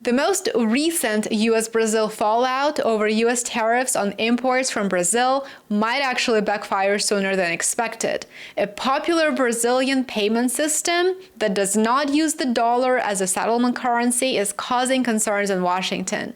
The most recent U.S. Brazil fallout over U.S. tariffs on imports from Brazil might actually backfire sooner than expected. A popular Brazilian payment system that does not use the dollar as a settlement currency is causing concerns in Washington.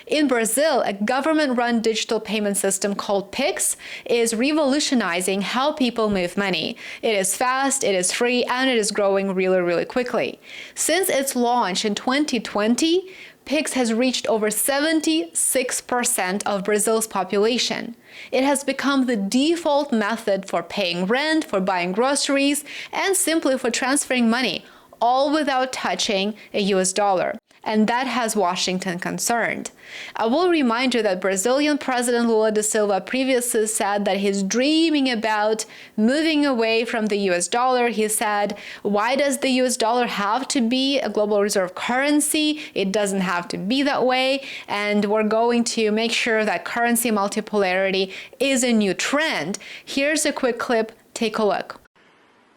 In Brazil, a government-run digital payment system called Pix is revolutionizing how people move money. It is fast, it is free, and it is growing really, really quickly. Since its launch in 2020, Pix has reached over 76% of Brazil's population. It has become the default method for paying rent, for buying groceries, and simply for transferring money, all without touching a US dollar. And that has Washington concerned. I will remind you that Brazilian President Lula da Silva previously said that he's dreaming about moving away from the US dollar. He said, why does the US dollar have to be a global reserve currency? It doesn't have to be that way. And we're going to make sure that currency multipolarity is a new trend. Here's a quick clip. Take a look.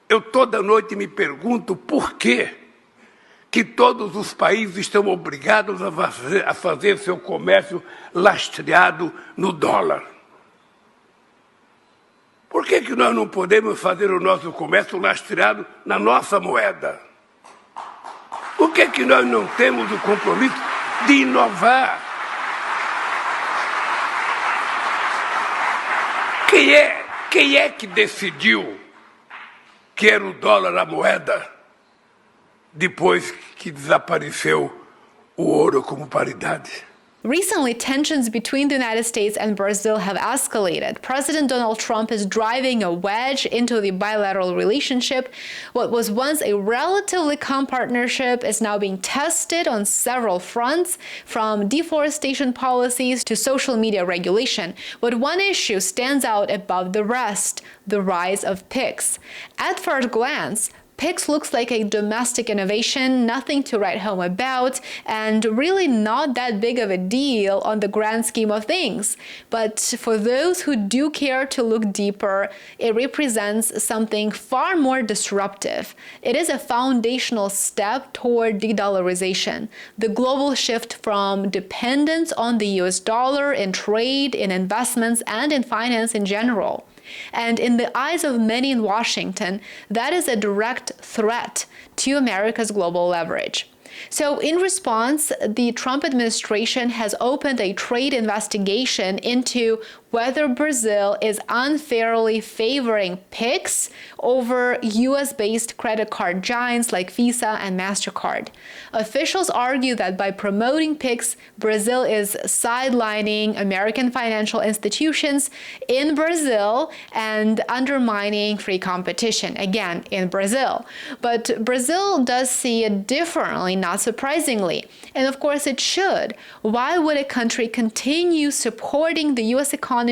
Eu toda noite me pergunto por quê que todos os países estão obrigados a fazer seu comércio lastreado no dólar. Por que nós não podemos fazer o nosso comércio lastreado na nossa moeda? Por que nós não temos o compromisso de inovar? Quem é que decidiu que era o dólar a moeda depois que desapareceu o ouro como paridade? Recently, tensions between the United States and Brazil have escalated. President Donald Trump is driving a wedge into the bilateral relationship. What was once a relatively calm partnership is now being tested on several fronts, from deforestation policies to social media regulation. But one issue stands out above the rest: the rise of Pix. At first glance, Pix looks like a domestic innovation, nothing to write home about, and really not that big of a deal on the grand scheme of things. But for those who do care to look deeper, it represents something far more disruptive. It is a foundational step toward de-dollarization, the global shift from dependence on the US dollar in trade, in investments, and in finance in general. And in the eyes of many in Washington, that is a direct threat to America's global leverage. So in response, the Trump administration has opened a trade investigation into whether Brazil is unfairly favoring Pix over US-based credit card giants like Visa and Mastercard. Officials argue that by promoting Pix, Brazil is sidelining American financial institutions in Brazil and undermining free competition, again, in Brazil. But Brazil does see it differently, not surprisingly. And of course it should. Why would a country continue supporting the US economy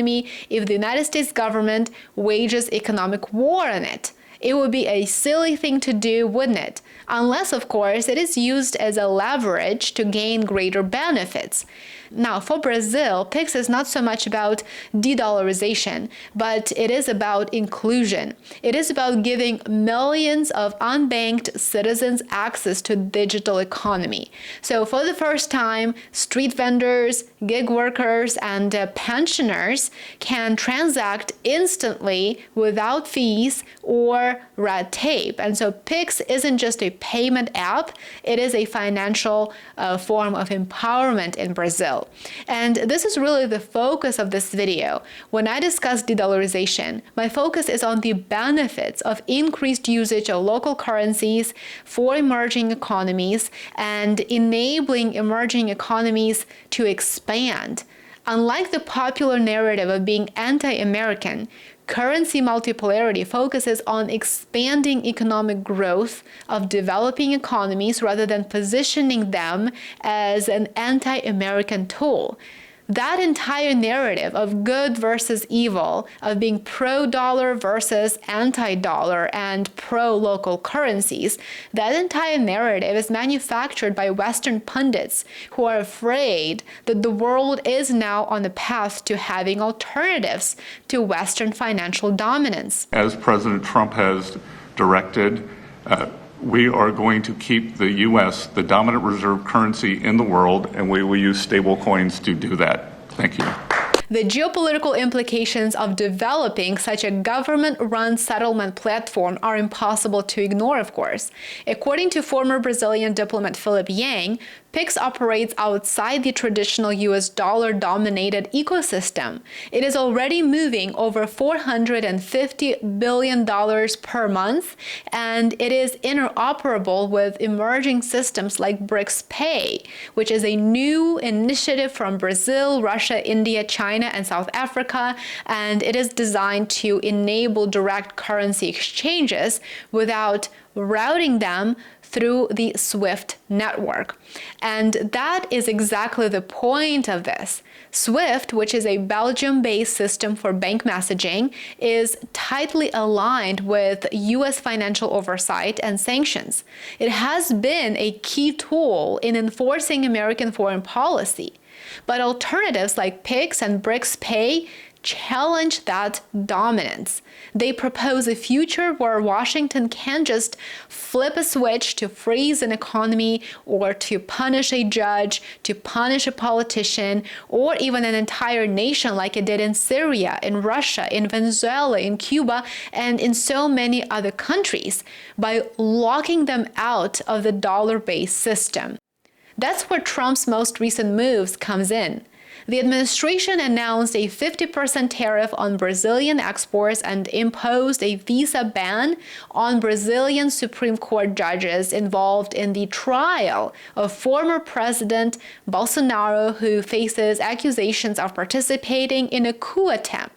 if the United States government wages economic war on it? It would be a silly thing to do, wouldn't it? Unless, of course, it is used as a leverage to gain greater benefits. Now, for Brazil, Pix is not so much about de-dollarization, but it is about inclusion. It is about giving millions of unbanked citizens access to the digital economy. So for the first time, street vendors, gig workers, and pensioners can transact instantly without fees or red tape. And so Pix isn't just a payment app, it is a financial form of empowerment in Brazil. And this is really the focus of this video. When I discuss de-dollarization, my focus is on the benefits of increased usage of local currencies for emerging economies and enabling emerging economies to expand. Unlike the popular narrative of being anti-American, currency multipolarity focuses on expanding economic growth of developing economies rather than positioning them as an anti-American tool. That entire narrative of good versus evil, of being pro-dollar versus anti-dollar and pro-local currencies, that entire narrative is manufactured by Western pundits who are afraid that the world is now on the path to having alternatives to Western financial dominance. As President Trump has directed, we are going to keep the U.S. the dominant reserve currency in the world, and we will use stable coins to do that. Thank you. The geopolitical implications of developing such a government-run settlement platform are impossible to ignore, of course. According to former Brazilian diplomat Philip Yang, PIX operates outside the traditional U.S. dollar-dominated ecosystem. It is already moving over $450 billion per month, and it is interoperable with emerging systems like BRICS Pay, which is a new initiative from Brazil, Russia, India, China, and South Africa, and it is designed to enable direct currency exchanges without routing them through the SWIFT network. And that is exactly the point of this. SWIFT, which is a Belgium-based system for bank messaging, is tightly aligned with U.S. financial oversight and sanctions. It has been a key tool in enforcing American foreign policy. But alternatives like PIX and BRICS Pay challenge that dominance. They propose a future where Washington can just flip a switch to freeze an economy or to punish a judge, to punish a politician, or even an entire nation like it did in Syria, in Russia, in Venezuela, in Cuba, and in so many other countries by locking them out of the dollar-based system. That's where Trump's most recent moves comes in. The administration announced a 50% tariff on Brazilian exports and imposed a visa ban on Brazilian Supreme Court judges involved in the trial of former President Bolsonaro, who faces accusations of participating in a coup attempt.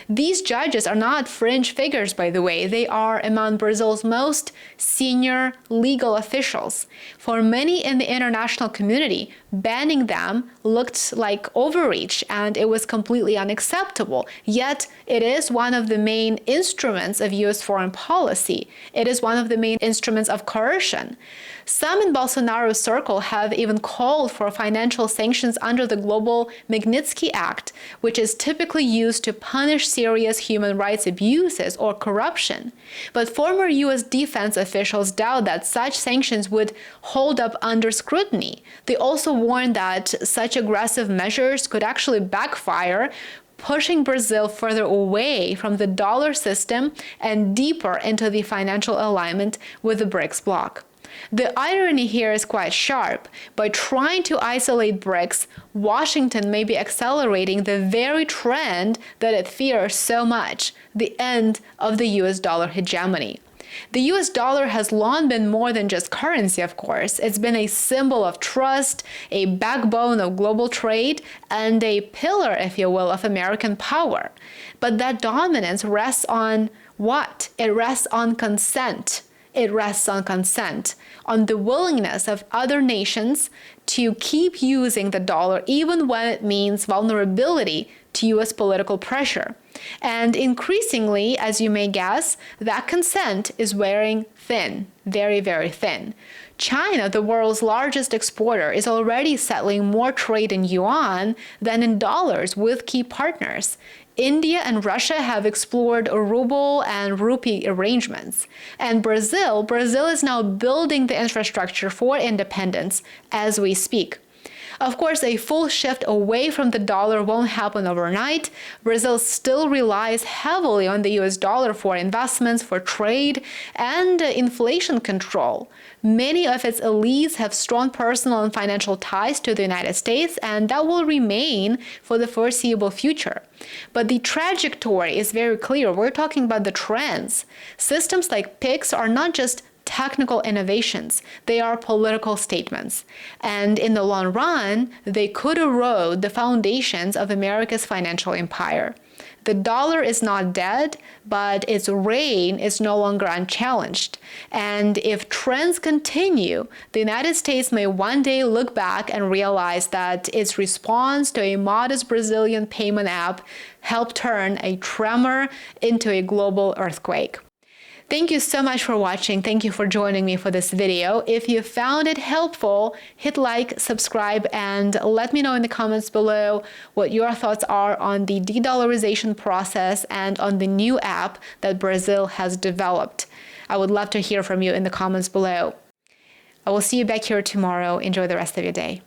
These judges are not fringe figures, by the way. They are among Brazil's most senior legal officials. For many in the international community, banning them looked like overreach, and it was completely unacceptable. Yet, it is one of the main instruments of U.S. foreign policy. It is one of the main instruments of coercion. Some in Bolsonaro's circle have even called for financial sanctions under the Global Magnitsky Act, which is typically used to punish serious human rights abuses or corruption. But former U.S. defense officials doubt that such sanctions would hold up under scrutiny. They also warned that such aggressive measures could actually backfire, pushing Brazil further away from the dollar system and deeper into the financial alignment with the BRICS bloc. The irony here is quite sharp. By trying to isolate BRICS, Washington may be accelerating the very trend that it fears so much, the end of the US dollar hegemony. The US dollar has long been more than just currency, of course. It's been a symbol of trust, a backbone of global trade, and a pillar, if you will, of American power. But that dominance rests on what? It rests on consent. It rests on consent, on the willingness of other nations to keep using the dollar even when it means vulnerability to U.S. political pressure. And increasingly, as you may guess, that consent is wearing thin, very, very thin. China, the world's largest exporter, is already settling more trade in yuan than in dollars with key partners. India and Russia have explored ruble and rupee arrangements. And Brazil is now building the infrastructure for independence as we speak. Of course, a full shift away from the dollar won't happen overnight. Brazil still relies heavily on the US dollar for investments, for trade, and inflation control. Many of its elites have strong personal and financial ties to the United States, and that will remain for the foreseeable future. But the trajectory is very clear. We're talking about the trends. Systems like PIX are not just technical innovations, they are political statements. And in the long run, they could erode the foundations of America's financial empire. The dollar is not dead, but its reign is no longer unchallenged. And if trends continue, the United States may one day look back and realize that its response to a modest Brazilian payment app helped turn a tremor into a global earthquake. Thank you so much for watching. Thank you for joining me for this video. If you found it helpful, hit like, subscribe, and let me know in the comments below what your thoughts are on the de-dollarization process and on the new app that Brazil has developed. I would love to hear from you in the comments below. I will see you back here tomorrow. Enjoy the rest of your day.